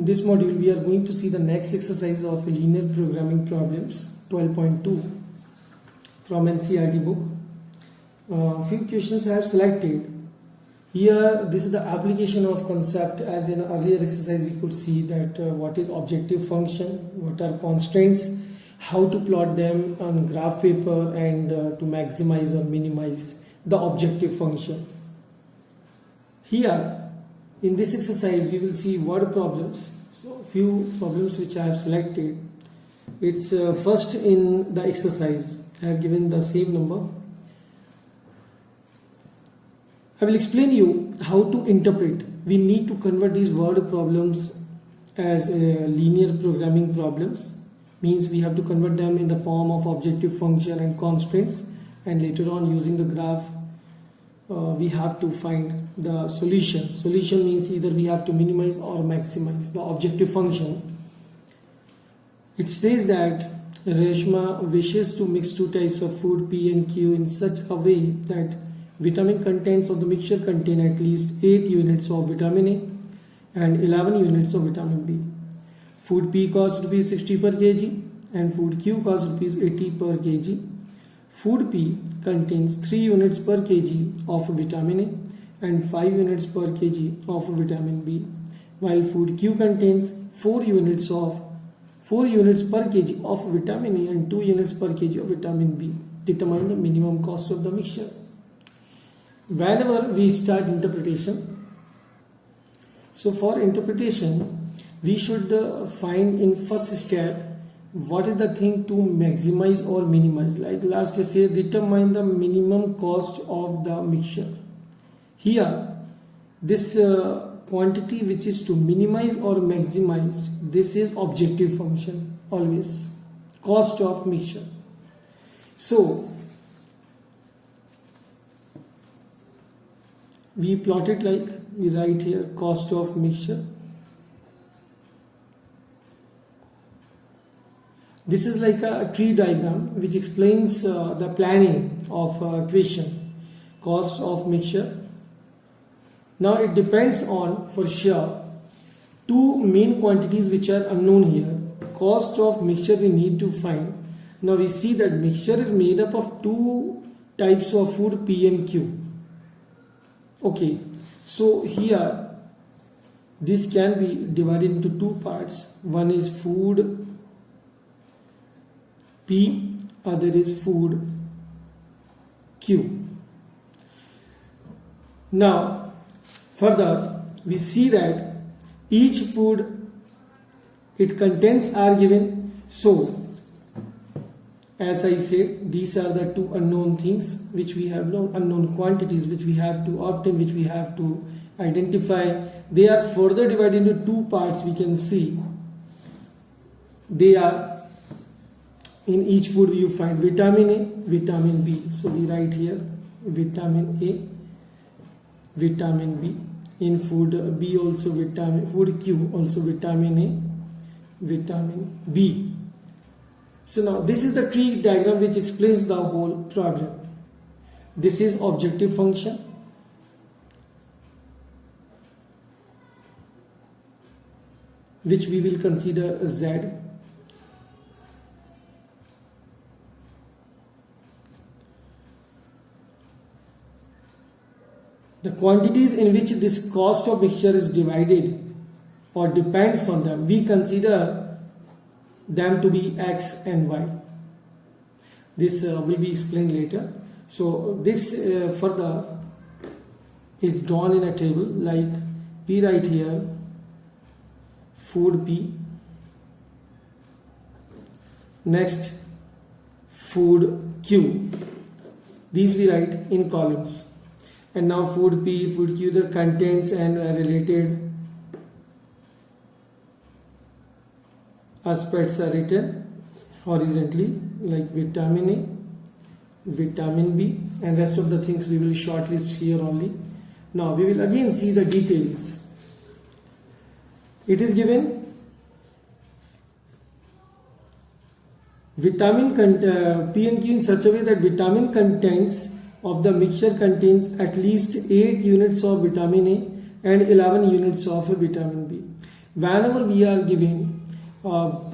In this module, we are going to see the next exercise of linear programming problems 12.2 from NCERT book. Few questions I have selected. Here, this is the application of concept. As in earlier exercise, we could see that what is objective function, what are constraints, how to plot them on graph paper, and to maximize or minimize the objective function. Here, in this exercise, we will see word problems. So, few problems which I have selected. It's first in the exercise. I have given the same number. I will explain you how to interpret. We need to convert these word problems as linear programming problems. Means we have to convert them in the form of objective function and constraints, and later on using the graph we have to find the solution. Solution means either we have to minimize or maximize the objective function. It says that Reshma wishes to mix two types of food P and Q in such a way that vitamin contents of the mixture contain at least 8 units of vitamin A and 11 units of vitamin B. Food P costs Rs 60 per kg and food Q costs Rs 80 per kg. Food P contains 3 units per kg of vitamin A and 5 units per kg of vitamin B, while food Q contains 4 units per kg of vitamin A and 2 units per kg of vitamin B. Determine the minimum cost of the mixture. Whenever we start interpretation, so for interpretation, we should find in first step what is the thing to maximize or minimize. Like last I say, determine the minimum cost of the mixture. Here, this quantity which is to minimize or maximize, this is objective function always, cost of mixture. So, we plot it like we write here cost of mixture. This is like a tree diagram which explains the planning of a equation, cost of mixture. Now it depends on, for sure, two main quantities which are unknown here. Cost of mixture we need to find. Now we see that mixture is made up of two types of food P and Q. Okay, so here this can be divided into two parts. One is food P, other is food Q. Now, further, we see that each food, its contents are given. So, as I said, these are the two unknown things which we have known, unknown quantities which we have to obtain, which we have to identify. They are further divided into two parts. We can see they are, in each food you find vitamin A, vitamin B. So we write here vitamin A, vitamin B. In food B also food Q also vitamin A, vitamin B. So now this is the tree diagram which explains the whole problem. This is objective function. Which we will consider Z. The quantities in which this cost of mixture is divided or depends on them, we consider them to be X and Y. This will be explained later. So this further is drawn in a table, like we write here food P, next food Q. These we write in columns. And now food P, food Q, the contents and related aspects are written horizontally, like vitamin A, vitamin B, and rest of the things we will shortlist here only. Now we will again see the details. It is given vitamin P and Q in such a way that vitamin contents of the mixture contains at least 8 units of vitamin A and 11 units of vitamin B. Whenever we are giving word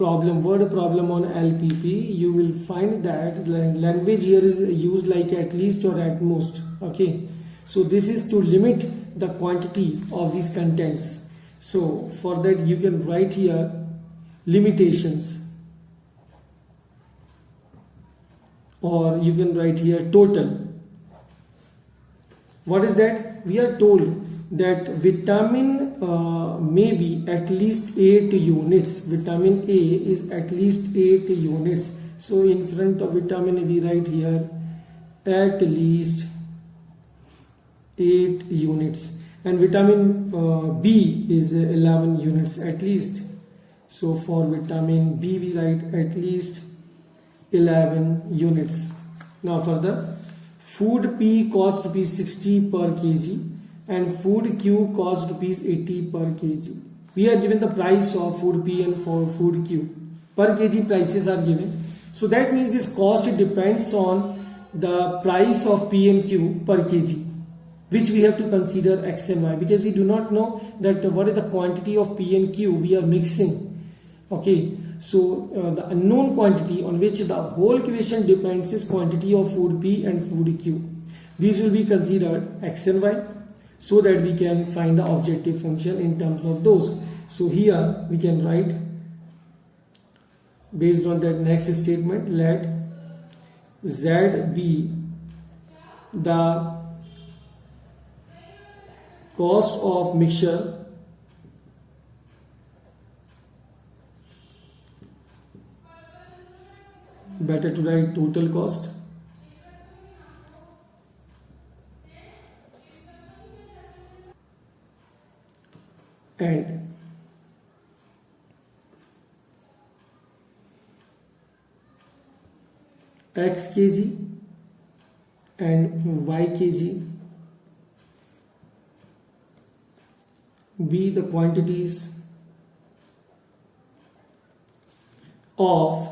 problem on LPP, you will find that language here is used like at least or at most. Okay, so this is to limit the quantity of these contents. So for that you can write here limitations, or you can write here total. What is that? We are told that vitamin may be at least 8 units. Vitamin A is at least 8 units. So in front of vitamin A we write here at least 8 units, and vitamin B is 11 units at least. So for vitamin B we write at least 11 units. Now further, food P cost rupees 60 per kg and food Q cost rupees 80 per kg. We are given the price of food P and for food Q. Per kg prices are given. So that means this cost depends on the price of P and Q per kg, which we have to consider X and Y, because we do not know that what is the quantity of P and Q we are mixing. Okay, so the unknown quantity on which the whole equation depends is quantity of food P and food Q. These will be considered X and Y, so that we can find the objective function in terms of those. So here we can write, based on that next statement, let Z be the cost of mixture better to write total cost, and X kg and Y kg be the quantities of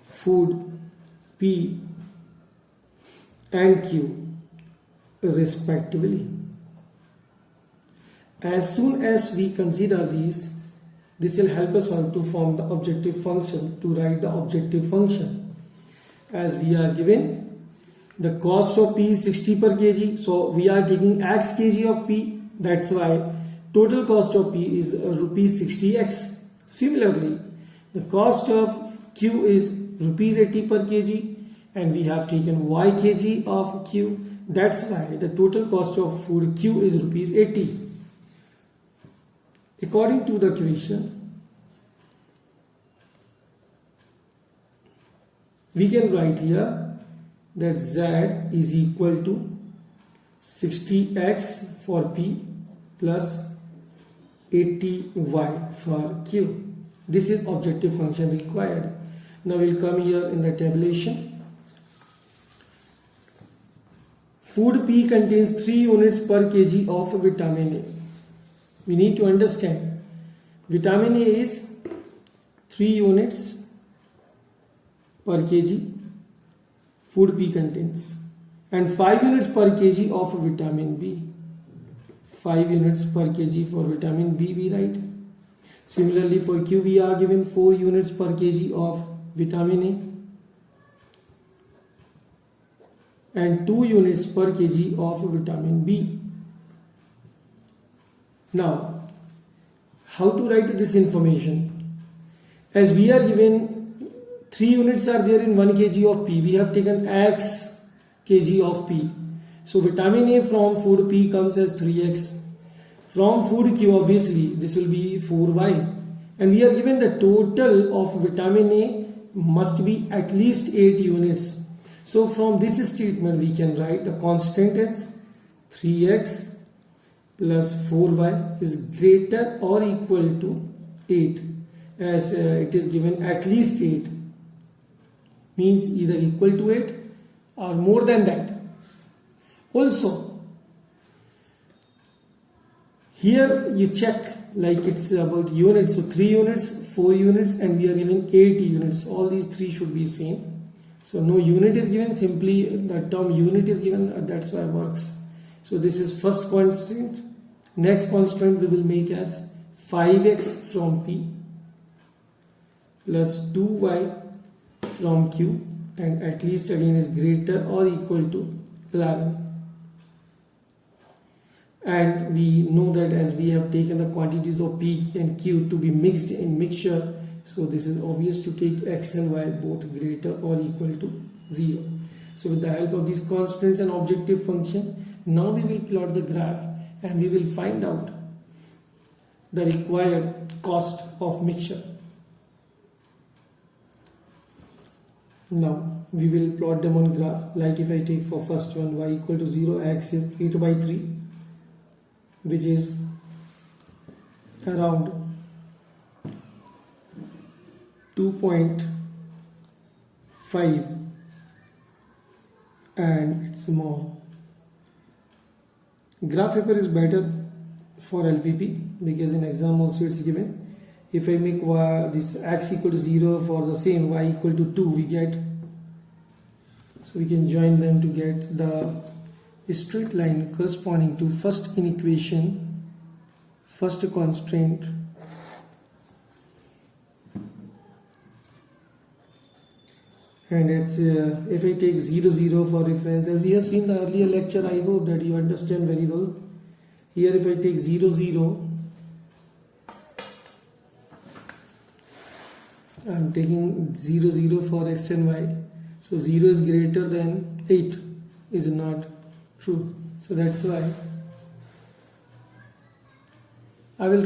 food P and Q respectively. As soon as we consider these, this will help us out to form the objective function, to write the objective function. As we are given the cost of P is 60 per kg, so we are taking X kg of P, that's why total cost of P is rupees 60x. Similarly, the cost of Q is rupees 80 per kg, and we have taken Y kg of Q, that's why the total cost of food Q is rupees 80. According to the equation, we can write here that Z is equal to 60x for P plus 80y for Q. This is objective function required. Now we'll come here in the tabulation. Food P contains 3 units per kg of vitamin A. We need to understand vitamin A is 3 units per kg food P contains, and 5 units per kg of vitamin B. 5 units per kg for vitamin B we write. Similarly for Q we are given 4 units per kg of vitamin A and 2 units per kg of vitamin B. Now, how to write this information? As we are given 3 units are there in 1 kg of P, we have taken X kg of P. So vitamin A from food P comes as 3x. From food Q, obviously this will be 4y, and we are given the total of vitamin A must be at least 8 units. So from this statement we can write the constant as 3x plus 4y is greater or equal to 8, as it is given at least 8, means either equal to 8 or more than that. Also here you check like it's about units, so 3 units, 4 units, and we are given 8 units. All these 3 should be same. So no unit is given, simply the term unit is given, that's why it works. So this is first constant, Next constraint we will make as 5x from P plus 2y from Q, and at least again is greater or equal to 11. And we know that as we have taken the quantities of P and Q to be mixed in mixture, so this is obvious to take x and y both greater or equal to 0. So with the help of these constants and objective function, now we will plot the graph and we will find out the required cost of mixture. Now we will plot them on graph. Like if I take for first one y equal to 0, x is 8 by 3, which is around 2.5, and it's small. Graph paper is better for LPP because in exam also it's given. If I make this x equal to 0 for the same y equal to 2, we get, so we can join them to get the straight line corresponding to first inequation, first constraint, and it's if I take 0 0 for reference, as you have seen the earlier lecture, I hope that you understand very well. Here if I take 0 0, I am taking 0 0 for x and y, so 0 is greater than 8 is not true, so that's why I will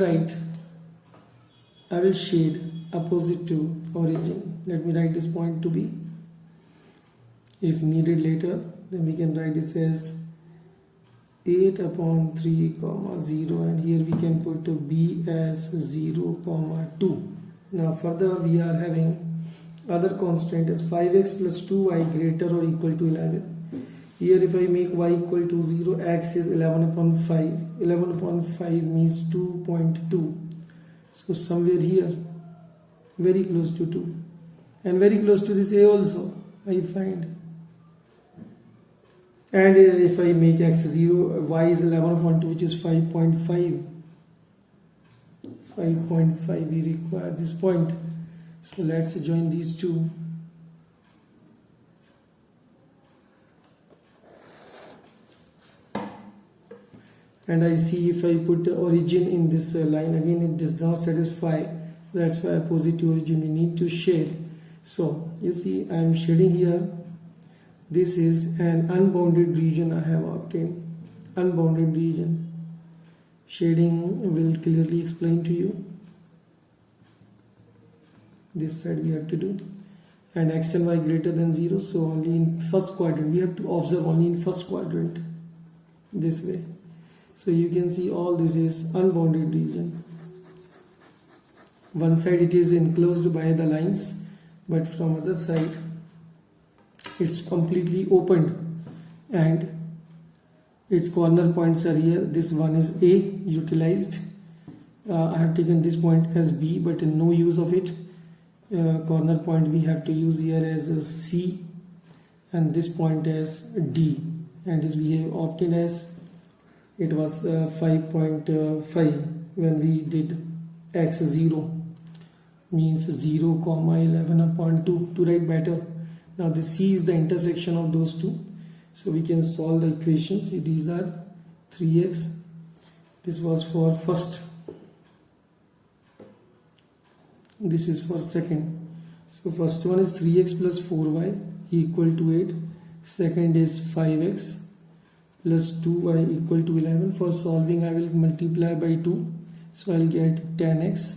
shade opposite to origin. Let me write this point to be. If needed later, then we can write this as 8 upon 3 comma 0, and here we can put b as 0 comma 2. Now further we are having other constant as 5x plus 2y greater or equal to 11. Here if I make y equal to 0, x is 11 upon 5. 11 upon 5 means 2.2. So somewhere here, very close to 2. And very close to this a also, I find. And if I make x 0, y is 11 upon 2, which is 5.5. 5.5, we require this point. So let's join these two. And I see if I put the origin in this line, again it does not satisfy. That's why opposite to origin we need to shade. So you see I am shading here. This is an unbounded region I have obtained. Unbounded region. Shading will clearly explain to you. This side we have to do. And x and y greater than 0. So only in first quadrant. We have to observe only in first quadrant. This way. So you can see all this is unbounded region. One side it is enclosed by the lines, but from other side it's completely opened, and its corner points are here. This one is A utilized. I have taken this point as B, but no use of it. Corner point we have to use here as a C, and this point as D, and this we have obtained as, it was 5.5 when we did x 0 means 0 comma 11 upon 2 to write better. Now this C is the intersection of those two, so we can solve the equations. These are 3x. This was for first, this is for second. So first one is 3x plus 4y equal to 8. Second is 5x plus 2y equal to 11. For solving I will multiply by 2, so I will get 10x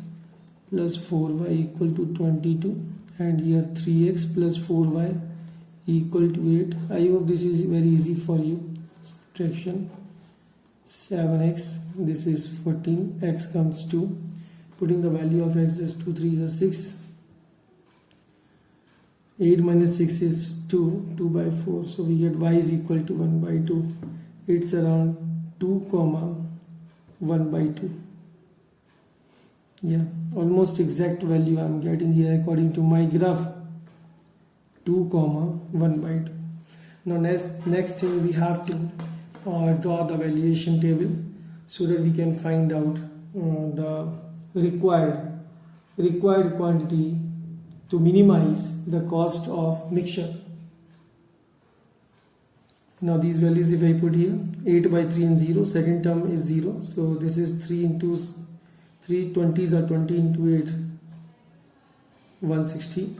plus 4y equal to 22, and here 3x plus 4y equal to 8. I hope this is very easy for you. Subtraction 7x, this is 14, x comes 2. Putting the value of x as 2, 3 is 6. 8 minus 6 is 2, 2 by 4. So we get y is equal to 1 by 2. It's around 2 comma 1 by 2. Yeah, almost exact value I'm getting here according to my graph. 2 comma 1 by 2. Now next thing we have to draw the valuation table. so that we can find out the required quantity to minimize the cost of mixture. Now these values if I put here, 8 by 3 and 0, second term is 0, so this is 3 into 3 20s are 20 into 8, 160,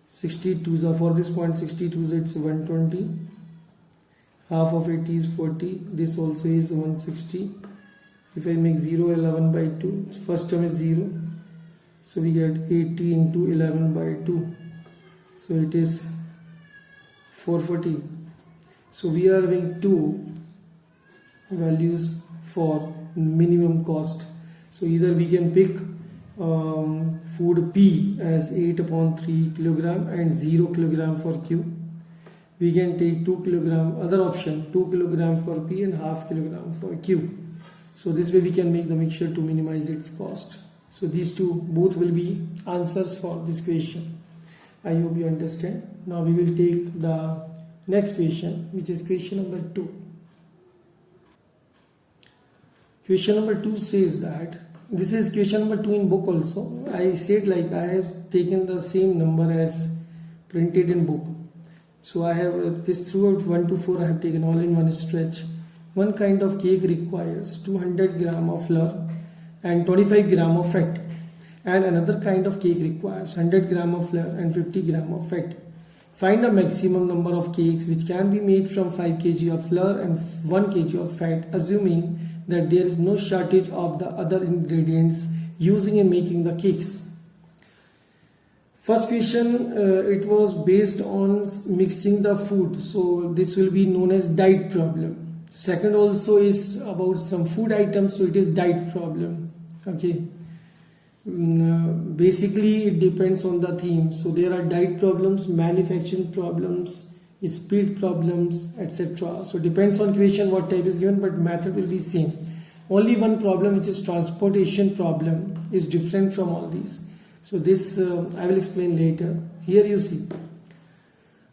62s are for this point 62s, it's 120, half of it is 40, this also is 160. If I make 0 11 by 2, first term is 0, so we get 80 into 11 by 2, so it is 440. So we are having two values for minimum cost. So either we can pick food P as 8 upon 3 kilogram and 0 kilogram for Q. We can take 2 kilogram, other option 2 kilogram for P and half kilogram for Q. So this way we can make the mixture to minimize its cost. So these two both will be answers for this question. I hope you understand. Now we will take the next question, which is question number 2. Question number 2 says that, this is question number 2 in book also. I said like I have taken the same number as printed in book. So I have this throughout 1 to 4 I have taken all in one stretch. One kind of cake requires 200 gram of flour and 25 gram of fat, and another kind of cake requires 100 gram of flour and 50 gram of fat. Find the maximum number of cakes which can be made from 5 kg of flour and 1 kg of fat, assuming that there is no shortage of the other ingredients using in making the cakes. First question, it was based on mixing the food, so this will be known as diet problem. Second also is about some food items, so it is diet problem. Okay. Basically it depends on the theme. So there are diet problems, manufacturing problems, speed problems, etc. So depends on question what type is given, but method will be same. Only one problem, which is transportation problem, is different from all these. So this I will explain later. Here you see,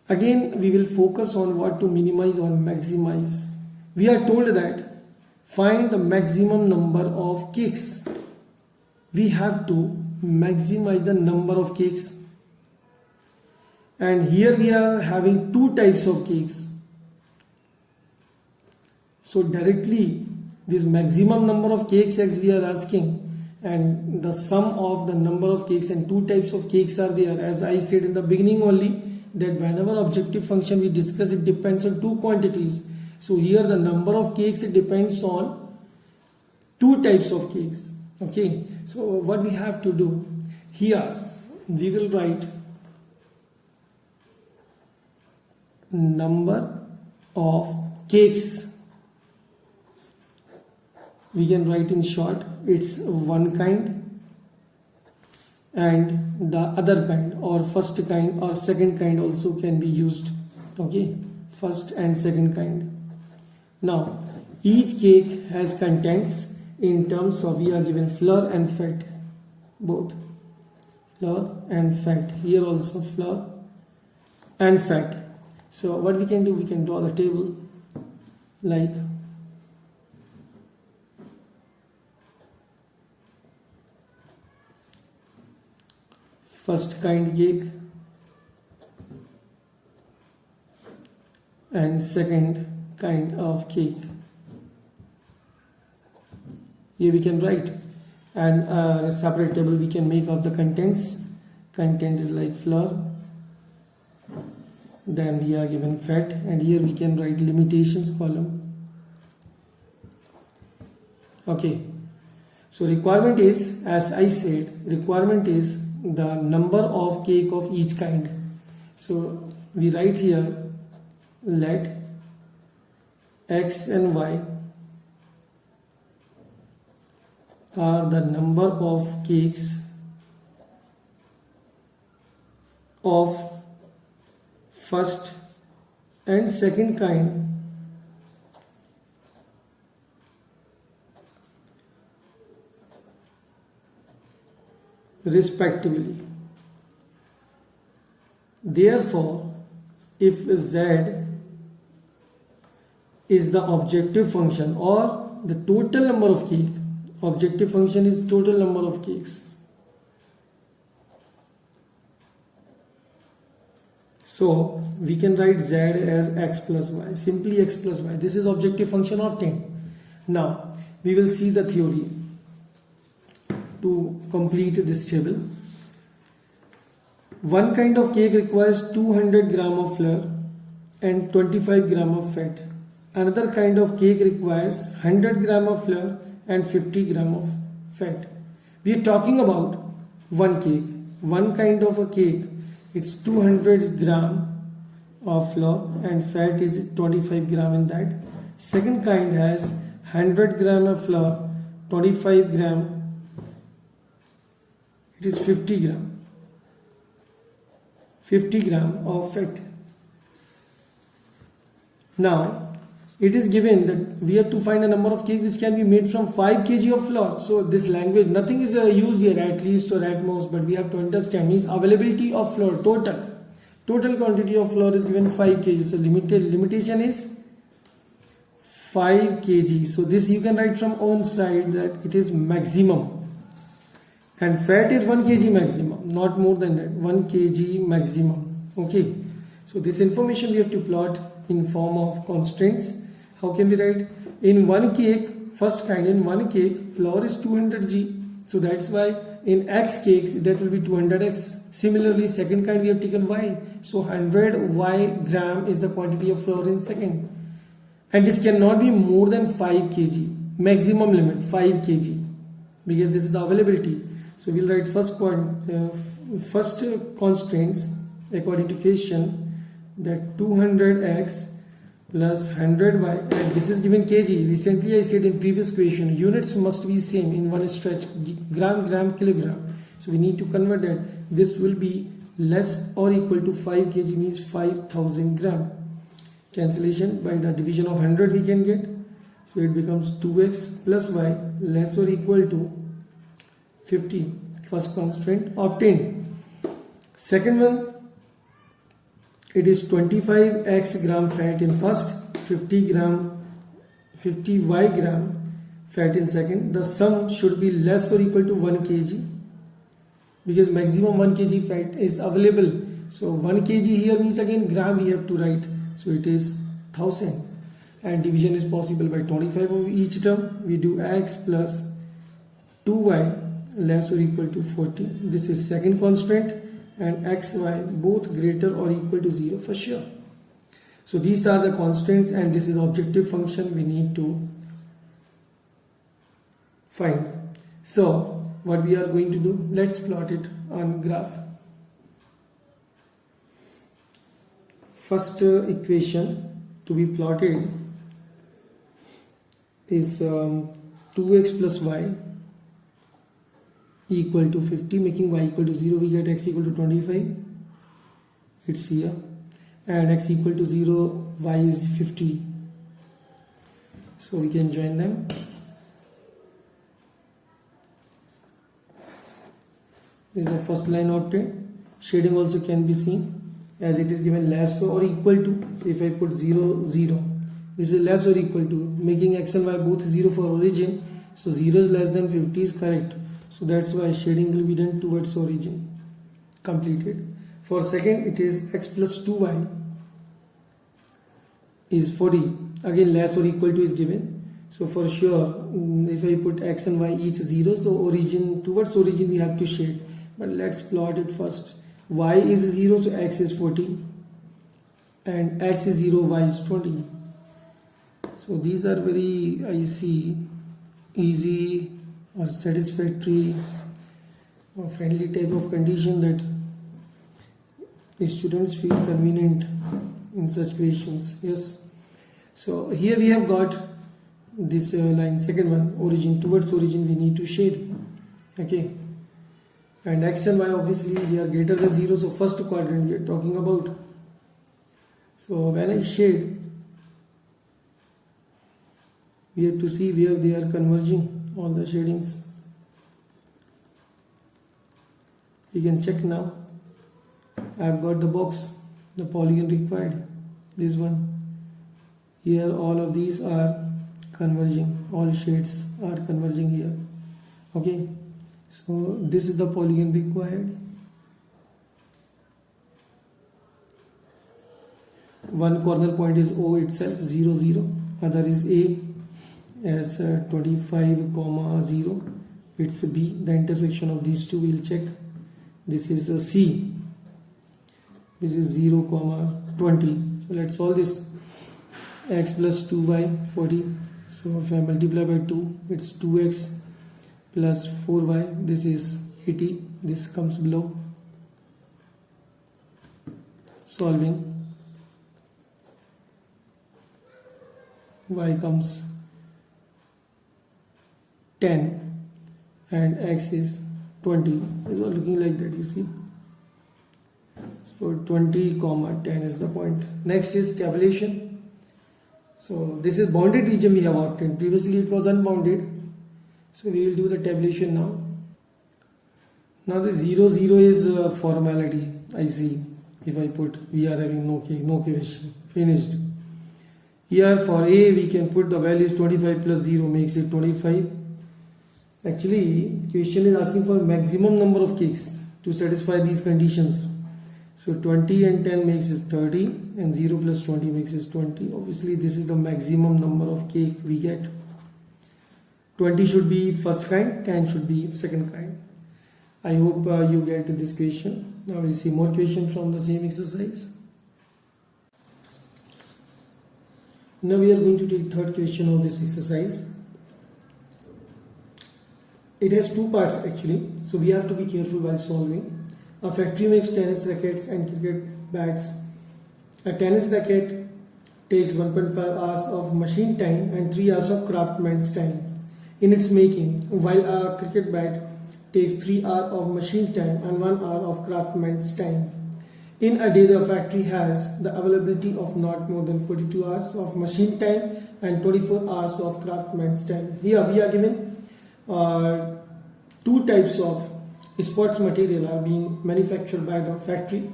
again we will focus on what to minimize or maximize. We are told that find the maximum number of cakes. We have to maximize the number of cakes, and here we are having two types of cakes. So directly this maximum number of cakes as we are asking, and the sum of the number of cakes, and two types of cakes are there. As I said in the beginning only, that whenever objective function we discuss, it depends on two quantities. So here the number of cakes, it depends on two types of cakes. Okay, so what we have to do here, we will write number of cakes. We can write in short, it's one kind and the other kind, or first kind or second kind also can be used. Okay, first and second kind. Now each cake has contents in terms of, we are given flour and fat, both flour and fat. Here also flour and fat. So what we can do, we can draw the table like first kind cake and second kind of cake. Here we can write, and a separate table we can make of the contents. Content is like flour, then we are given fat, and here we can write limitations column. Okay, so requirement is, as I said, requirement is the number of cake of each kind. So we write here, let x and y are the number of cakes of first and second kind respectively. Therefore, if z is the objective function, or the total number of cake. Objective function is total number of cakes. So we can write z as x plus y, simply x plus y. This is objective function obtained. Now we will see the theory to complete this table. One kind of cake requires 200 gram of flour and 25 gram of fat. Another kind of cake requires 100 gram of flour and 50 gram of fat. We are talking about one cake. One kind of a cake, it's 200 gram of flour and fat is 25 gram in that. Second kind has 100 gram of flour, 25 gram, it is 50 gram. 50 gram of fat. Now it is given that we have to find a number of cakes which can be made from 5 kg of flour. So this language, nothing is used here, at least or at most, but we have to understand means availability of flour, total quantity of flour is given 5 kg. So limitation is 5 kg. So this you can write from on side that it is maximum. And fat is 1 kg maximum, not more than that, 1 kg maximum. Okay, so this information we have to plot in form of constraints. How can we write? In one cake, first kind, in one cake flour is 200 g, so that's why in x cakes that will be 200x. Similarly, second kind we have taken y, so 100 y gram is the quantity of flour in second, and this cannot be more than 5 kg, maximum limit 5 kg, because this is the availability. So we'll write first constraints according to question, that 200x plus 100y, and this is given kg. Recently I said in previous question units must be same in one stretch, gram, kilogram. So we need to convert that. This will be less or equal to 5 kg, means 5000 gram. Cancellation by the division of 100 we can get. So it becomes 2x plus y less or equal to 50. First constraint obtained. Second one, it is 25x gram fat in first, 50y gram fat in second. The sum should be less or equal to 1 kg, because maximum 1 kg fat is available. So 1 kg here means again gram we have to write, so it is 1000, and division is possible by 25 of each term. We do x plus 2y less or equal to 40. This is second constraint, and xy both greater or equal to 0 for sure. So these are the constraints, and this is objective function we need to find. So what we are going to do, let's plot it on graph. First equation to be plotted is 2x plus y equal to 50, making y equal to 0. We get x equal to 25, it's here, and x equal to 0, y is 50. So we can join them. This is the first line obtained. Shading also can be seen as it is given less or equal to. So if I put 0, 0, this is less or equal to, making x and y both 0 for origin. So 0 is less than 50 is correct. So that's why shading will be done towards origin. Completed. For second, it is x plus 2y is 40. Again, less or equal to is given. So for sure, if I put x and y each 0, so origin, towards origin we have to shade. But let's plot it first. Y is 0, so x is 40, and x is 0, y is 20. So these are very, I see, easy or satisfactory or friendly type of condition that the students feel convenient in such questions. Yes. So here we have got this line, second one, origin, towards origin we need to shade. Okay. And x and y obviously they are greater than 0, so first quadrant we are talking about. So when I shade, we have to see where they are converging, all the shadings. You can check now. I have got the box, the polygon required, this one. Here all of these are converging, all shades are converging here. Okay, so this is the polygon required. One corner point is O itself, 0 0, other is A as 25 comma 0, it's B. The intersection of these two we'll check. This is a C, this is 0 comma 20. So let's solve this. X plus 2y 40, so if I multiply by 2 it's 2x plus 4y, this is 80, this comes below. Solving, y comes 10 and x is 20. It's all looking like that, you see. So 20 comma 10 is the point. Next is tabulation. So this is bounded region we have obtained. Previously it was unbounded. So we will do the tabulation now. Now the 0 0 is formality. I see. If I put, we are having no question. Finished. Here for A we can put the values 25 plus 0 makes it 25. Actually question is asking for maximum number of cakes to satisfy these conditions. So 20 and 10 makes it 30 and 0 plus 20 makes it 20. Obviously this is the maximum number of cake we get. 20 should be first kind, 10 should be second kind. I hope you get this question. Now we'll see more questions from the same exercise. Now we are going to take third question of this exercise. It has two parts actually, so we have to be careful while solving. A factory makes tennis rackets and cricket bats. A tennis racket takes 1.5 hours of machine time and 3 hours of craftsman's time in its making, while a cricket bat takes 3 hours of machine time and 1 hour of craftsman's time. In a day, the factory has the availability of not more than 42 hours of machine time and 24 hours of craftsman's time. Here we are given two types of sports material are being manufactured by the factory.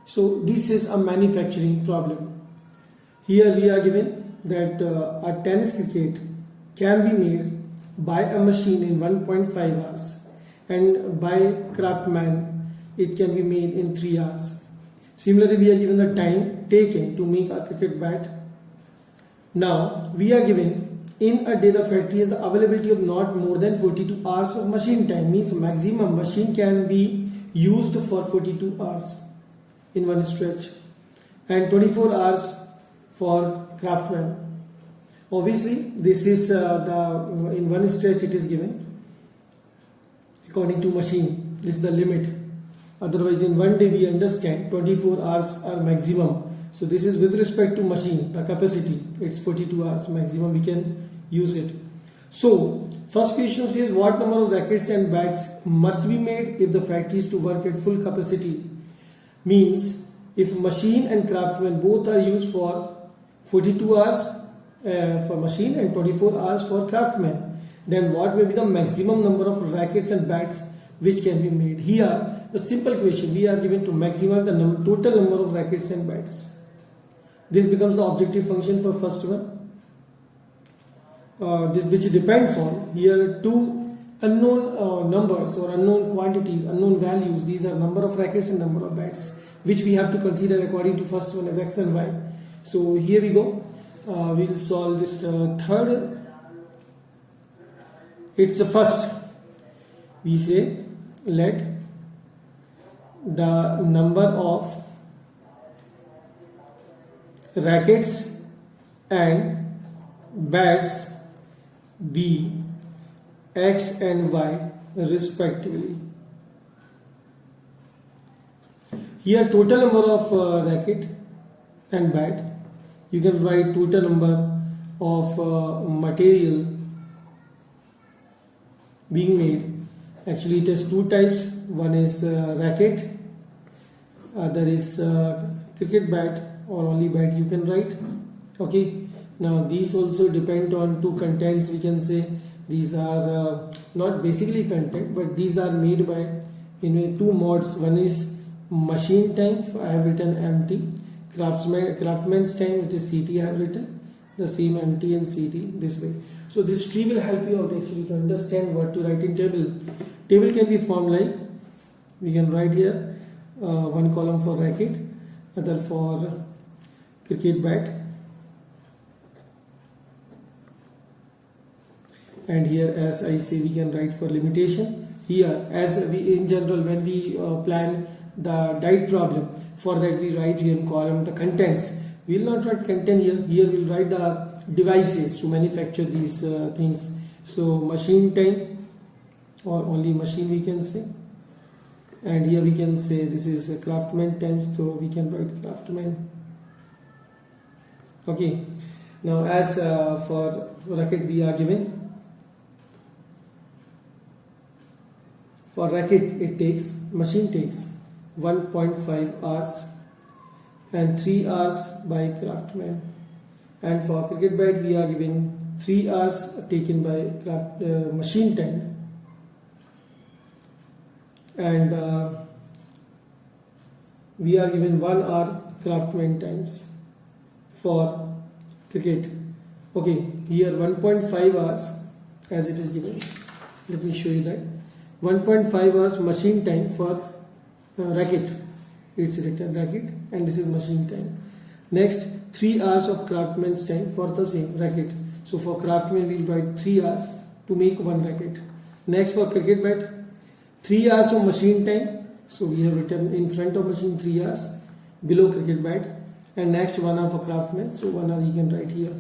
So this is a manufacturing problem. Here we are given that a tennis cricket can be made by a machine in 1.5 hours and by craftsman it can be made in 3 hours. Similarly, we are given the time taken to make a cricket bat. Now we are given in a day the factory has the availability of not more than 42 hours of machine time, means maximum machine can be used for 42 hours in one stretch and 24 hours for craftsman. Obviously this is in one stretch it is given according to machine, this is the limit. Otherwise in one day we understand 24 hours are maximum. So this is with respect to machine, the capacity, it's 42 hours maximum we can use it. So first question says what number of rackets and bats must be made if the factory is to work at full capacity. Means if machine and craftsman both are used for 42 hours for machine and 24 hours for craftsman, then what may be the maximum number of rackets and bats which can be made. Here the simple question, we are given to maximum the total number of rackets and bats. This becomes the objective function for first one. This which depends on here two unknown numbers or unknown quantities, unknown values. These are number of rackets and number of bats which we have to consider according to first one as x and y. So here we go. We'll solve this third. It's the first. We say let the number of rackets and bats be x and y respectively. Here total number of racket and bat, you can write total number of material being made. Actually it has two types, one is racket, other is cricket bat or only bat you can write. Okay, now these also depend on two contents, we can say these are not basically content but these are made by in two modes. One is machine time, I have written MT, craftsman's time, which is CT I have written, the same empty and CT this way. So this tree will help you out actually to understand what to write in table. Table can be formed like, we can write here one column for racket, other for cricket bat, and here as I say we can write for limitation. Here as we in general when we plan the diet problem, for that we write here in column the contents. We will not write content here. Here we will write the devices to manufacture these things. So machine time, or only machine we can say, and here we can say this is craftsman time, so we can write craftsman. Okay, now as for racket we are given, for racket it takes, machine takes 1.5 hours and 3 hours by craftsman, and for cricket bat we are given 3 hours taken by machine time, and we are given 1 hour craftsman times for cricket. Okay, here 1.5 hours as it is given. Let me show you that 1.5 hours machine time for racket. It's written racket and this is machine time. Next 3 hours of craftsman's time for the same racket. So for craftsman we will write 3 hours to make one racket. Next for cricket bat 3 hours of machine time. So we have written in front of machine 3 hours, below cricket bat, and next 1 hour for craftsman. So 1 hour you can write here.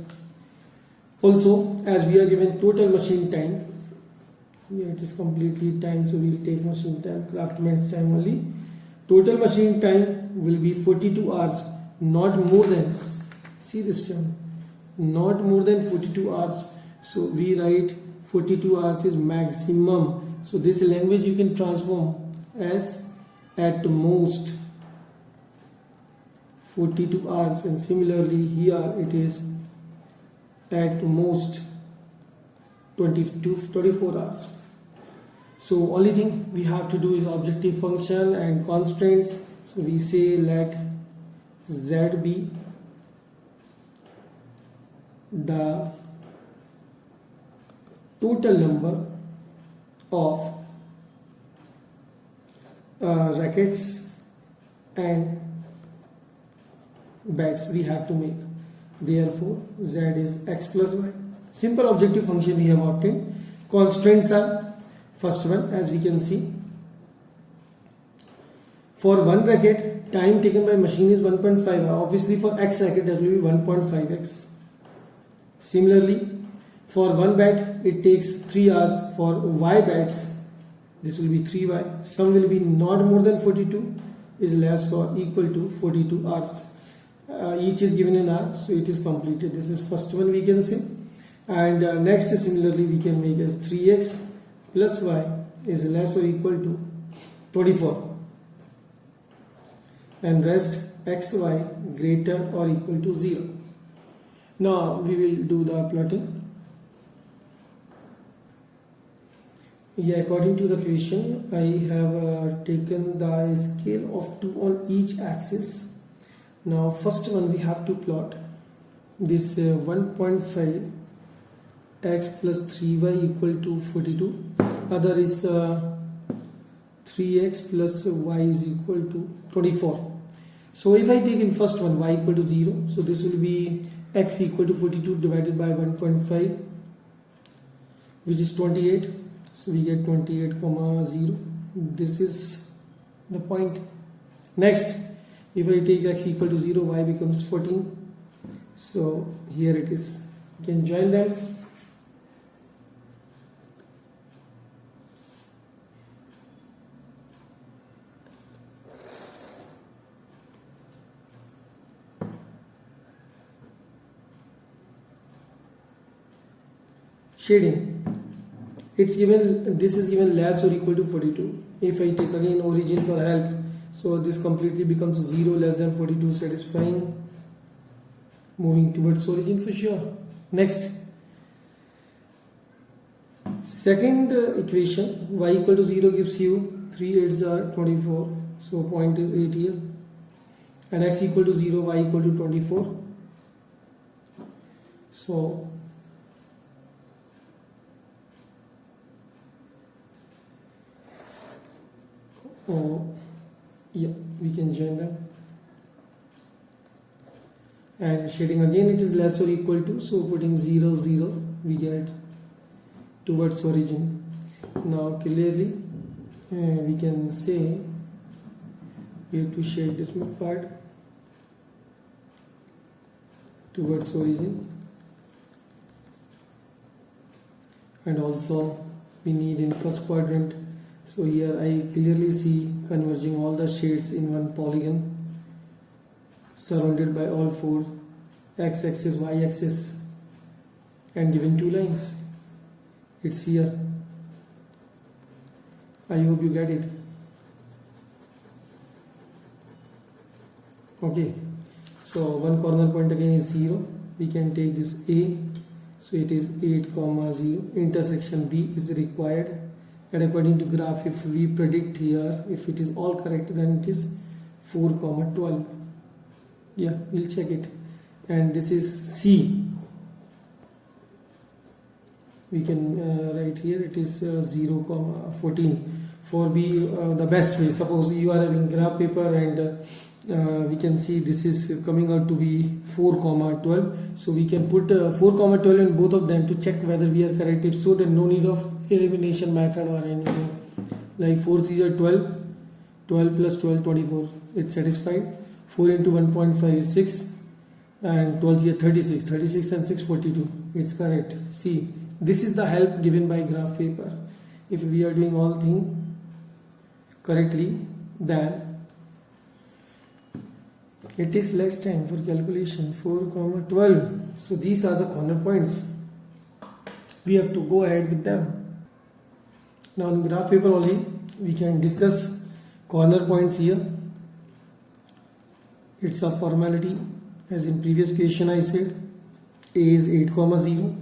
Also as we are given total machine time, here it is completely time, so we will take machine time, craftsman's time only. Total machine time will be 42 hours, not more than, see this term, not more than 42 hours. So we write 42 hours is maximum. So this language you can transform as at most 42 hours, and similarly here it is at most 24 hours. So only thing we have to do is objective function and constraints. So we say let Z be the total number of rackets and bats we have to make. Therefore Z is x plus y. Simple objective function we have obtained. Constraints are, first one as we can see, for one racket time taken by machine is 1.5 hour. Obviously for x racket that will be 1.5x. Similarly for one bat it takes 3 hours. For y bats this will be 3y. Sum will be not more than 42 is less or equal to 42 hours. Each is given in hour, so it is completed. This is first one we can say. And next similarly we can make as 3x plus y is less or equal to 24, and rest xy greater or equal to 0. Now we will do the plotting. Yeah, according to the question I have taken the scale of 2 on each axis. Now first one we have to plot this 1.5 x plus 3y equal to 42. Other is 3x plus y is equal to 24. So if I take in first one y equal to 0, so this will be x equal to 42 divided by 1.5, which is 28. So we get 28, 0. This is the point. Next, if I take x equal to 0, y becomes 14. So here it is. You can join them. Shading. It's given, this is given less or equal to 42. If I take again origin for help, so this completely becomes 0, less than 42, satisfying. Moving towards origin for sure. Next, second equation, y equal to 0 gives you 3 8s are 24, so point is 8 here, and x equal to 0, y equal to 24. So yeah, we can join them. And shading again, it is less or equal to, so putting 0 0 we get towards origin. Now clearly we can say we have to shade this part towards origin, and also we need in first quadrant. So here I clearly see converging all the shades in one polygon surrounded by all four x-axis, y-axis, and given two lines. It's here. I hope you get it. Okay, so one corner point again is 0. We can take this A, so it is 8 comma 0. Intersection B is required, and according to graph, if we predict here, if it is all correct, then it is 4 comma 12. Yeah, we'll check it. And this is C. We can write here it is 0 comma 14 for B, the best way. Suppose you are having graph paper and we can see this is coming out to be 4 comma 12, so we can put 4 comma 12 in both of them to check whether we are correct. If so, then no need of elimination method or anything. Like 4 3 are 12, 12 plus 12 24, it's satisfied. 4 into 1.5 is 6, and 12 here 36, 36 and 6 42, it's correct. See, this is the help given by graph paper. If we are doing all things correctly, then it takes less time for calculation. 4 comma 12, so these are the corner points. We have to go ahead with them. Now in graph paper only we can discuss corner points here. It's a formality, as in previous question I said. A is 8 comma 0,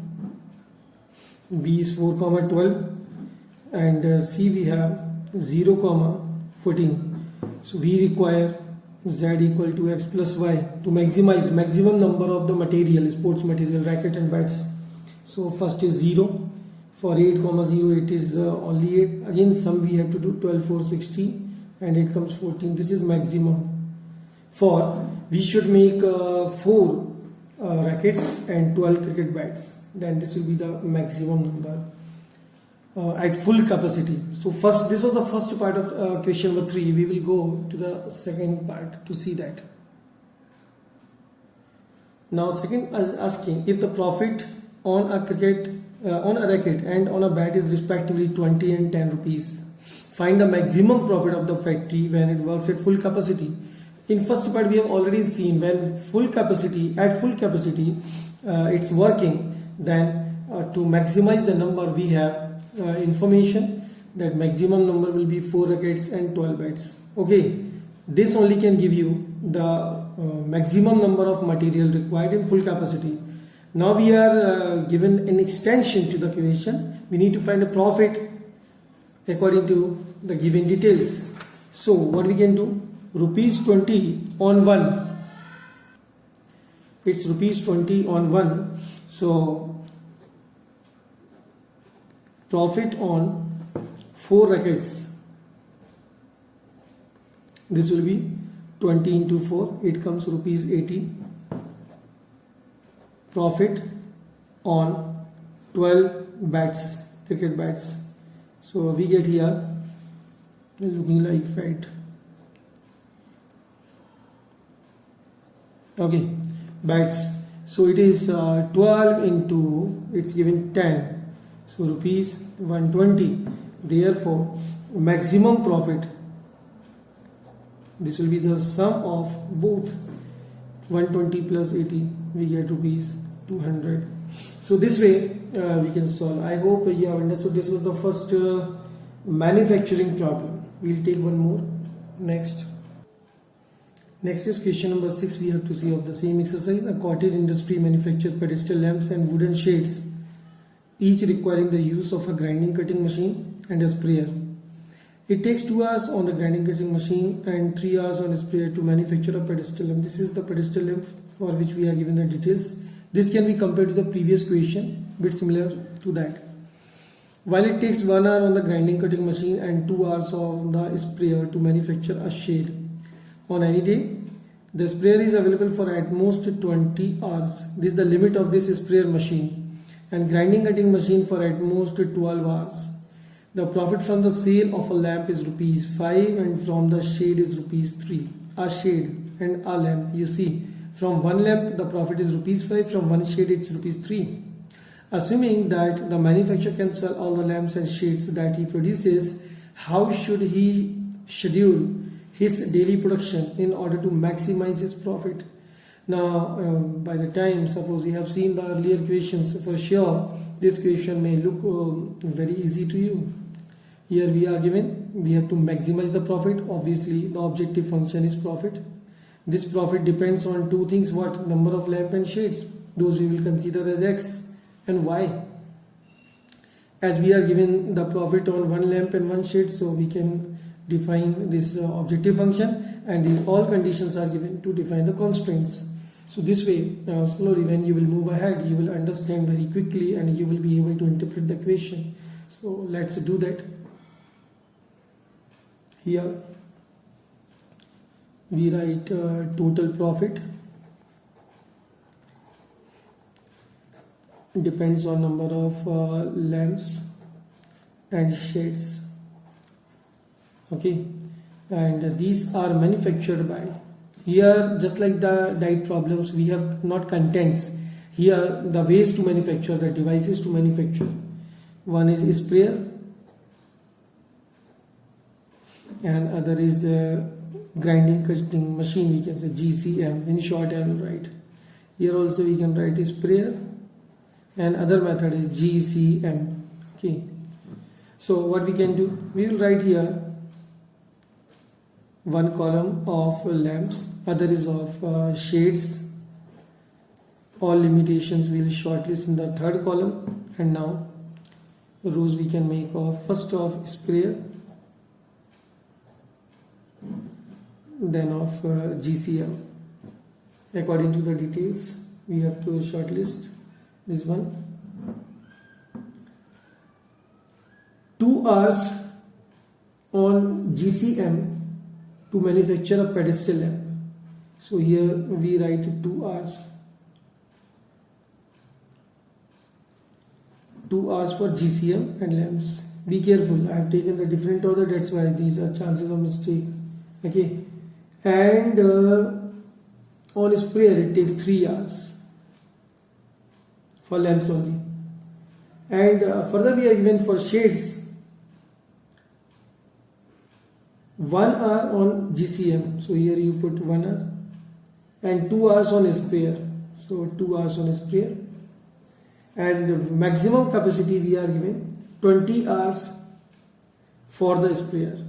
B is 4 comma 12, and C we have 0 comma 14. So we require Z equal to X plus Y to maximize maximum number of the material, sports material, racket and bats. So first is 0. For 8 comma 0 it is only 8. Again sum we have to do, 12 4 16, and it comes 14. This is maximum. For we should make 4 rackets and 12 cricket bats, then this will be the maximum number at full capacity. So first, this was the first part of question number 3. We will go to the second part to see that. Now second is asking if the profit on a racket and on a bat is respectively 20 and 10 rupees. Find the maximum profit of the factory when it works at full capacity. In first part we have already seen when at full capacity it's working, then to maximize the number we have information that maximum number will be 4 rackets and 12 bats. Okay, this only can give you the maximum number of material required in full capacity. Now we are given an extension to the question. We need to find a profit according to the given details. So what we can do? Rupees 20 on 1. It's rupees 20 on 1. So profit on 4 rackets. This will be 20 into 4. It comes rupees 80. Profit on 12 bats, cricket bats. So we get here looking like fat. Okay, bats. So it is 12 into, it's given 10. So rupees 120. Therefore, maximum profit, this will be the sum of both 120 plus 80. We get rupees 200. So this way we can solve. I hope you have understood. This was the first manufacturing problem. We'll take one more. Next is question number 6. We have to see of the same exercise. A cottage industry manufactures pedestal lamps and wooden shades, each requiring the use of a grinding cutting machine and a sprayer. It takes 2 hours on the grinding cutting machine and 3 hours on a sprayer to manufacture a pedestal lamp. This is the pedestal lamp for which we are given the details. This can be compared to the previous question, bit similar to that. While it takes 1 hour on the grinding cutting machine and 2 hours on the sprayer to manufacture a shade on any day, the sprayer is available for at most 20 hours. This is the limit of this sprayer machine, and grinding cutting machine for at most 12 hours. The profit from the sale of a lamp is rupees 5 and from the shade is rupees 3. A shade and a lamp, you see, from one lamp the profit is rupees 5, from one shade it's rupees 3. Assuming that the manufacturer can sell all the lamps and shades that he produces, how should he schedule his daily production in order to maximize his profit? Now, by the time, suppose you have seen the earlier questions, for sure this question may look very easy to you. Here we are given, we have to maximize the profit. Obviously the objective function is profit. This profit depends on two things. What? Number of lamp and shades. Those we will consider as X and Y. As we are given the profit on one lamp and one shade, so we can define this objective function, and these all conditions are given to define the constraints. So this way, slowly when you will move ahead, you will understand very quickly and you will be able to interpret the equation. So let's do that. Here we write total profit depends on number of lamps and shades. Okay, and these are manufactured by. Here, just like the diet problems, we have not contents. Here the ways to manufacture, the devices to manufacture. One is sprayer and other is grinding cutting machine, we can say GCM. In short I will write. Here also we can write sprayer, and other method is GCM. Okay, so what we can do, we will write here one column of lamps, other is of shades. All limitations we will shortlist in the third column, and now rows we can make of first of sprayer, then of GCM. According to the details we have to shortlist this one. 2 hours on GCM to manufacture a pedestal lamp. So here we write 2 hours. 2 hours for GCM and lamps. Be careful, I have taken the different order, that's why these are chances of mistake. Okay, and on sprayer it takes 3 hours for lamps only, and further we are given for shades 1 hour on GCM, so here you put 1 hour, and 2 hours on sprayer, so 2 hours on sprayer, and maximum capacity we are given 20 hours for the sprayer.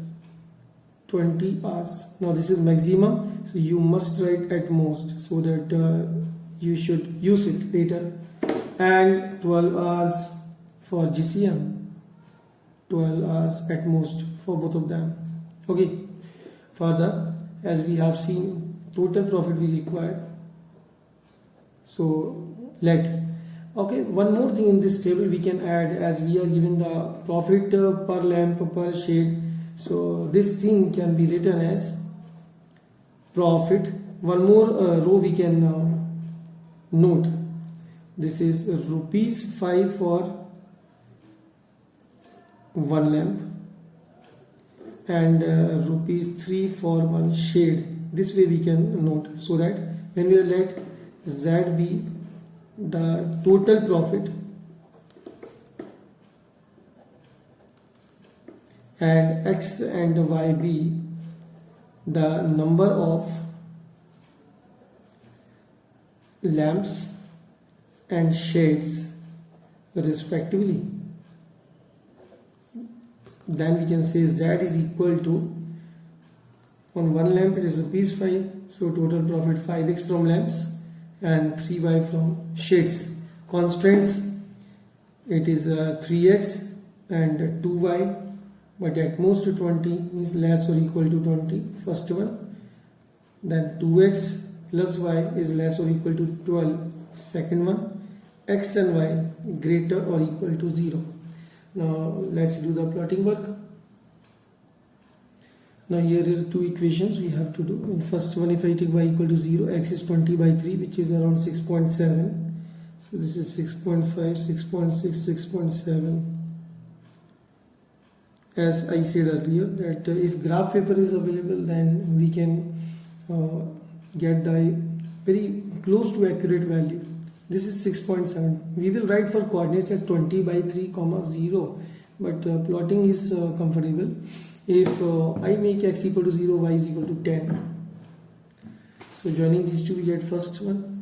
20 hours. Now this is maximum, so you must write at most so that you should use it later, and 12 hours for GCM, 12 hours at most for both of them. Okay, further, as we have seen, total profit we require, so okay, one more thing in this table we can add, as we are given the profit per lamp per shade. So this thing can be written as profit. One more row we can note. This is rupees 5 for one lamp and rupees 3 for one shade. This way we can note, so that when we let Z be the total profit and X and Y be the number of lamps and shades respectively, then we can say Z is equal to, on one lamp it is rupees 5, so total profit 5x from lamps and 3y from shades. Constraints, it is 3x and 2y, but at most 20 means less or equal to 20, first one. Then 2x plus y is less or equal to 12 Second one, x and y greater or equal to 0. Now let's do the plotting work. Now here are two equations we have to do. In first one, if I take y equal to 0, x is 20 by 3, which is around 6.7. So this is 6.5, 6.6, 6.7. As I said earlier, that if graph paper is available, then we can get the very close to accurate value. This is 6.7. We will write for coordinates as 20 by 3, 0, but plotting is comfortable. If I make x equal to 0, y is equal to 10. So joining these two, we get first one.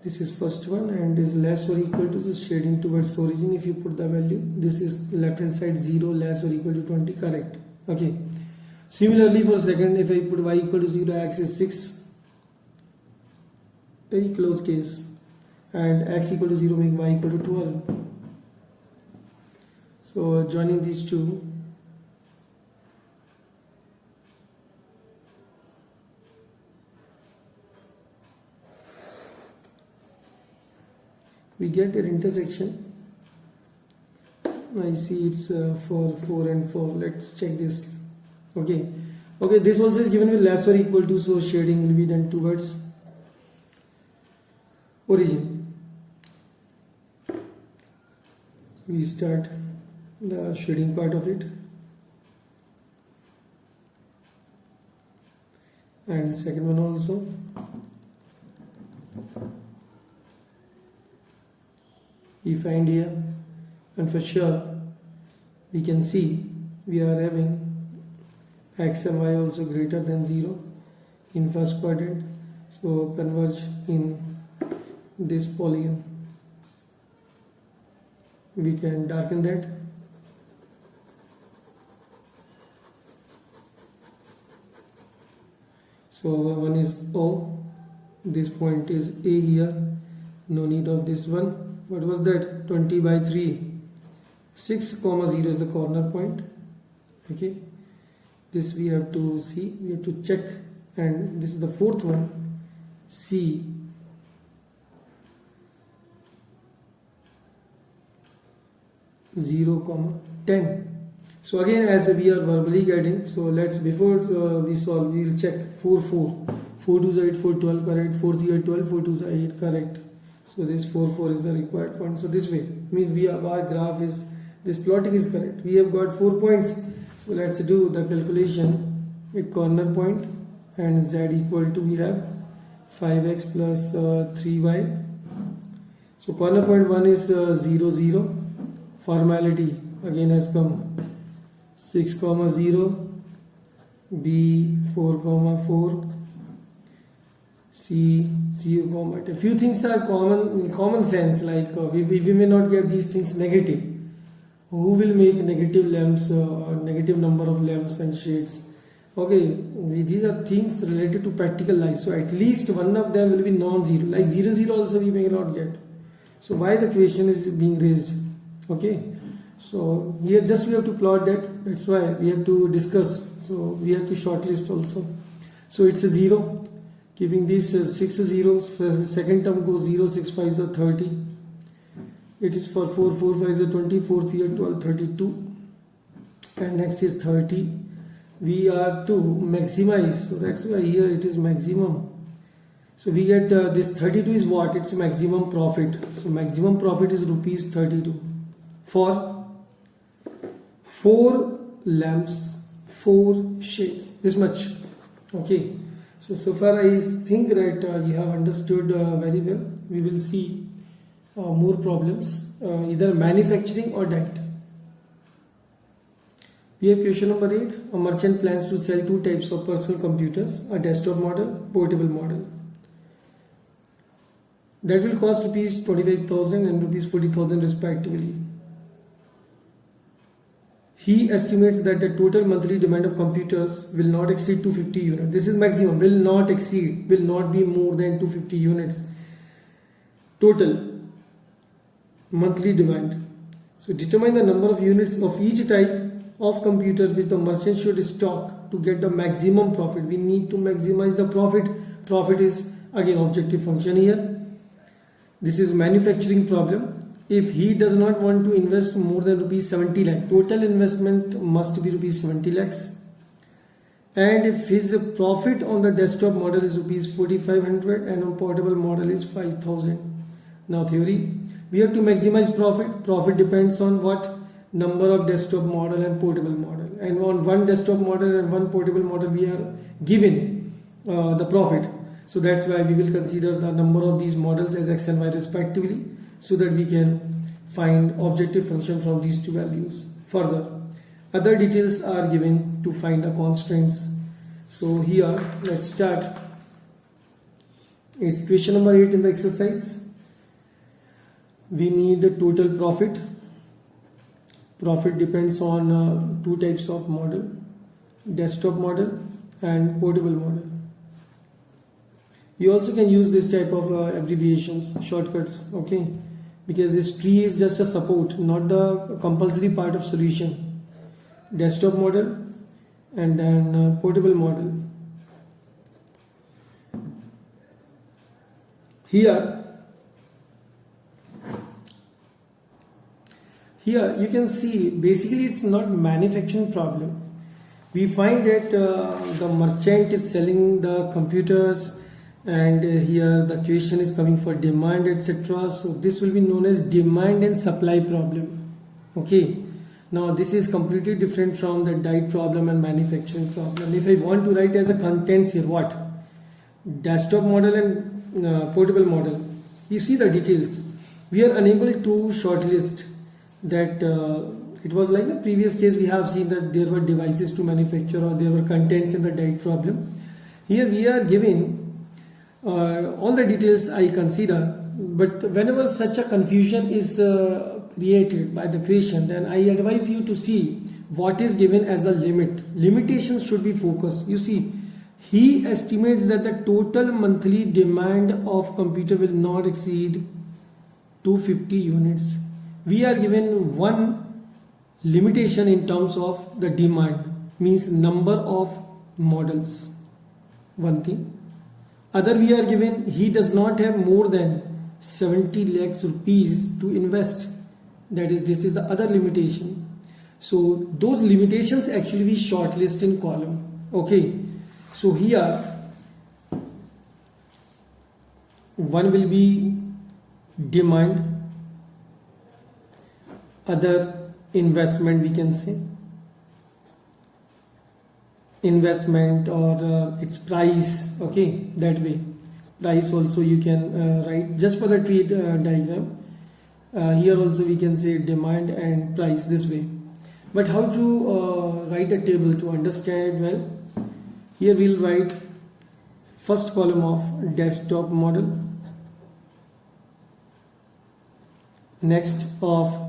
This is first one and is less or equal to the shading towards origin. If you put the value, this is left hand side 0 less or equal to 20, correct. Okay. Similarly for second, if I put y equal to 0, x is 6, very close case, and x equal to 0 make y equal to 12. So joining these two, we get their intersection. I see it's 4, 4 and 4. Let's check this. Okay, this also is given with less or equal to, so shading will be done towards origin. We start the shading part of it, and second one also. We find here, and for sure we can see we are having x and y also greater than 0 in first quadrant, so converge in this polygon. We can darken that. So one is O, this point is A here, no need of this one. What was that? 20 by 3, 6, 0 is the corner point. Okay, this we have to see, we have to check, and this is the fourth one, C. (0, 10). So again, as we are verbally getting, so let's, before we solve, we will check 4, 4. 4 2s are 8, 4 12 correct, 4 3 are 12, 4 2s are 8 correct. So this 4 4 is the required point. So this way means we have, our graph is, this plotting is correct. We have got 4 points. So let's do the calculation with corner point, and z equal to, we have 5x plus 3y. So corner point 1 is 0 0. Formality again has come, 6, 0, B 4, 4, C 0, 10. Few things are common sense, like we may not get these things negative. Who will make negative lamps or negative number of lamps and shades? Okay, these are things related to practical life, so at least one of them will be non-zero, like 0 0 also we may not get. So why the question is being raised? Okay, so here just we have to plot that, that's why we have to discuss, so we have to shortlist also. So it's a 0, keeping these 6 zeros, second term goes 0, 6 5s are 30, it is for 4, 4 5s are 20, 4 3 are 12, 32, and next is 30. We are to maximize, so that's why here it is maximum. So we get this 32 is what? It's maximum profit. So maximum profit is rupees 32 for 4 lamps, 4 shades, this much. Okay, so far I think that you have understood very well. We will see more problems, either manufacturing or that. We have question number 8. A merchant plans to sell 2 types of personal computers, a desktop model, portable model. That will cost rupees 25,000 and rupees 40,000 respectively. He estimates that the total monthly demand of computers will not exceed 250 units. This is maximum, will not exceed, will not be more than 250 units. Total monthly demand. So determine the number of units of each type of computer which the merchant should stock to get the maximum profit. We need to maximize the profit. Profit is again objective function here. This is manufacturing problem. If he does not want to invest more than rupees 70 lakh, total investment must be rupees 70 lakhs. And if his profit on the desktop model is rupees 4500 and on portable model is 5000. Now theory, we have to maximize profit. Profit depends on what? Number of desktop model and portable model. And on one desktop model and one portable model we are given the profit. So that's why we will consider the number of these models as x and y respectively, so that we can find objective function from these two values. Further, other details are given to find the constraints. So here, let's start. It's question number 8 in the exercise. We need the total profit. Profit depends on two types of model, desktop model and portable model. You also can use this type of abbreviations, shortcuts, okay, because this tree is just a support, not the compulsory part of solution. Desktop model and then portable model. Here you can see basically it's not manufacturing problem. We find that the merchant is selling the computers, and here the question is coming for demand, etc. So this will be known as demand and supply problem. Okay, now this is completely different from the diet problem and manufacturing problem. If I want to write as a contents here, what? Desktop model and portable model, you see the details. We are unable to shortlist that. It was like the previous case, we have seen that there were devices to manufacture or there were contents in the diet problem. Here we are giving all the details I consider, but whenever such a confusion is created by the question, then I advise you to see what is given as a limit. Limitations should be focused. You see, he estimates that the total monthly demand of computer will not exceed 250 units. We are given one limitation in terms of the demand, means number of models. One thing. Other, we are given he does not have more than 70 lakhs rupees to invest. That is, this is the other limitation. So those limitations actually we shortlist in column. Okay. So here one will be demand, other investment, we can say investment or its price. Okay, that way price also you can write just for the tree diagram. Here also we can say demand and price this way. But how to write a table to understand it well? Here we'll write first column of desktop model, next of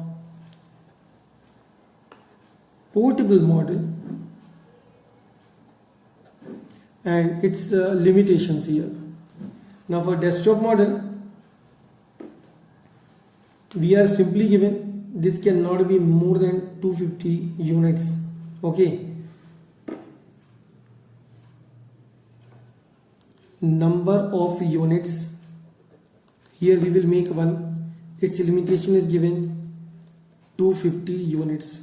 portable model and its limitations here. Now for desktop model, we are simply given this cannot be more than 250 units. Okay. Number of units, here we will make one. Its limitation is given 250 units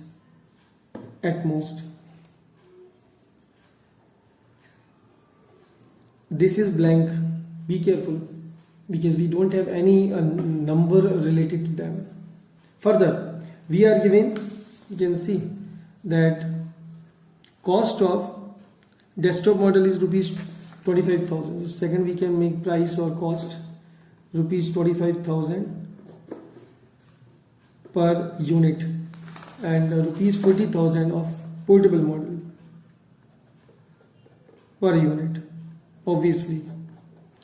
at most. This is blank. Be careful because we don't have any number related to them. Further, we are given, you can see that cost of desktop model is rupees 25,000. So second we can make price or cost rupees 25,000 per unit and rupees 40,000 of portable model per unit, obviously.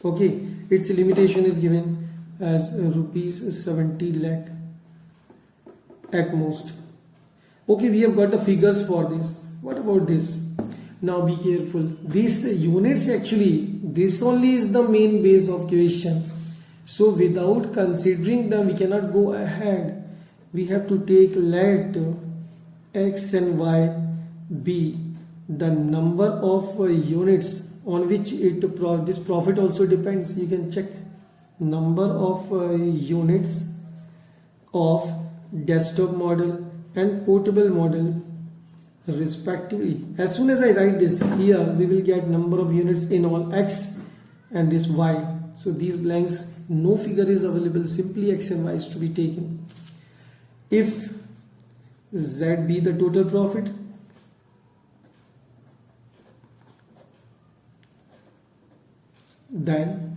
Okay, its limitation is given as rupees 70 lakh at most. Okay, we have got the figures for this. What about this? Now be careful. These units actually, this only is the main base of question. So without considering them, we cannot go ahead. we have to take let x and y be the number of units on which this profit also depends. You can check number of units of desktop model and portable model respectively. As soon as I write this here, we will get number of units in all x and this y. So these blanks, no figure is available, simply x and y is to be taken. If z be the total profit, then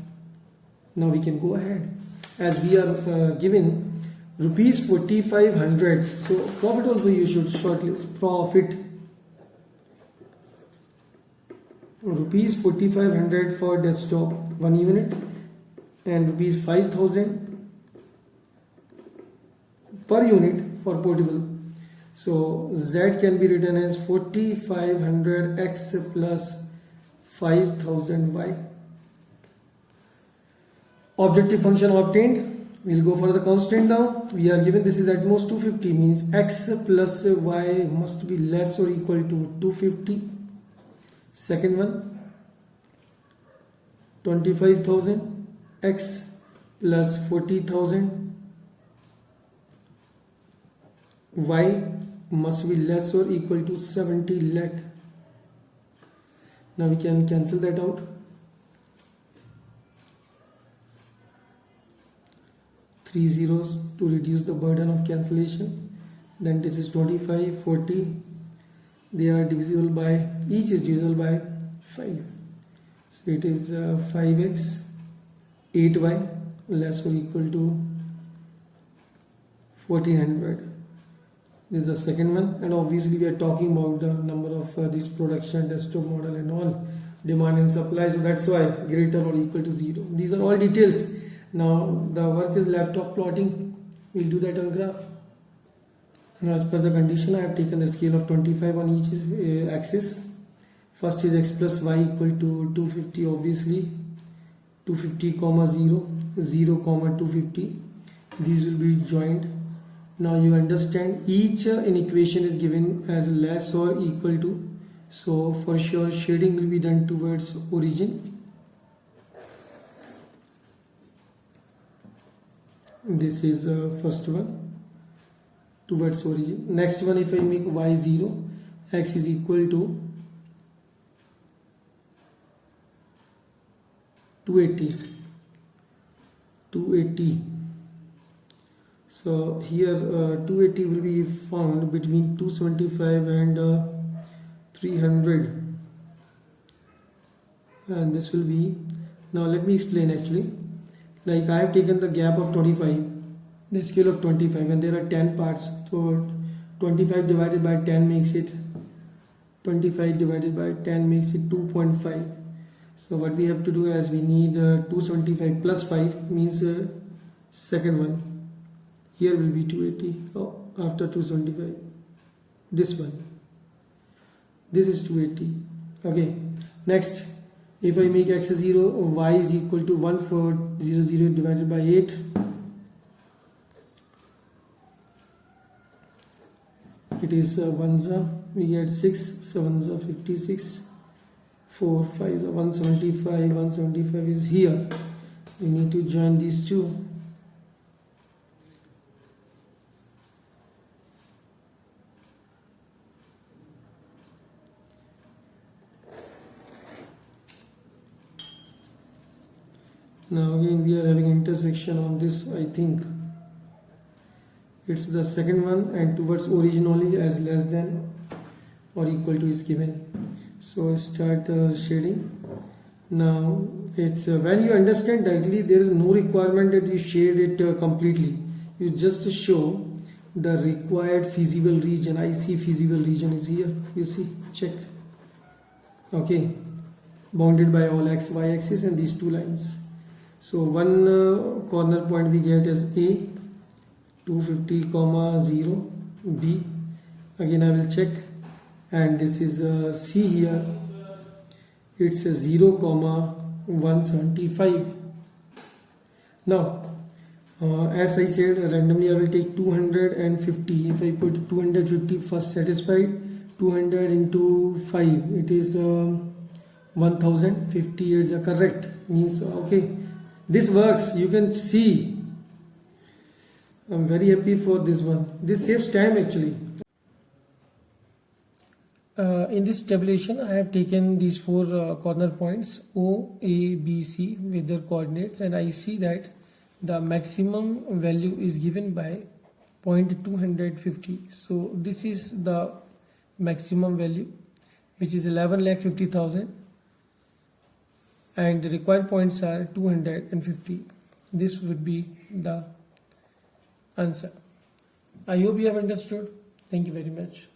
now we can go ahead. As we are given rupees 4500, so profit also you should shortlist. Profit rupees 4500 for desktop 1 unit and rupees 5000 per unit for portable. So z can be written as 4500x plus 5000y. Objective function obtained. We'll go for the constant now. We are given this is at most 250, means x plus y must be less or equal to 250. Second one, 25,000 x plus 40,000 y must be less or equal to 70 lakh. Now we can cancel that out. 3 zeros to reduce the burden of cancellation. Then this is 25, 40. They are divisible by, each is divisible by 5. So it is 5x, 8y less or equal to 1400. This is the second one, and obviously we are talking about the number of this production desktop model and all, demand and supply, so that's why greater or equal to 0. These are all details. Now the work is left of plotting. We'll do that on graph. Now as per the condition, I have taken the scale of 25 on each axis. First is x plus y equal to 250, obviously 250 comma 0, 0 comma 250. These will be joined. Now you understand each inequation is given as less or equal to, so for sure shading will be done towards origin. This is first one, towards origin. Next one, if I make y 0, x is equal to 280. So here 280 will be found between 275 and 300, and this will be, now let me explain actually. Like I have taken the gap of 25, the scale of 25, and there are 10 parts, so 25 divided by 10 makes it 25 divided by 10 makes it 2.5. So what we have to do is we need 275 plus 5 means second one. Here will be 280 after 275. This one. This is 280. Okay. Next, if I make x 0, y is equal to 1400 divided by 8. It is 1s, we get 6, 7s, 56, 4, 5s, 175. 175 is here. We need to join these two. Now again we are having intersection on this, I think it's the second one, and towards origin only as less than or equal to is given. So start shading. Now it's when you understand directly, there is no requirement that you shade it completely. You just show the required feasible region. I see feasible region is here, you see, check. Okay, bounded by all x, y axis and these two lines. So one corner point we get as A, 250 comma 0, B. Again I will check, and this is C here. It's a 0 comma 175. Now As I said, randomly I will take 250. If I put 250 first satisfied, 200 into 5, it is 1050 is correct. Means okay, this works. You can see. I'm very happy for this one. This saves time actually. In this tabulation, I have taken these four corner points O, A, B, C with their coordinates, and I see that the maximum value is given by 0.250. So this is the maximum value, which is 11,50,000, and the required points are 250. This would be the answer. I hope you have understood. Thank you very much.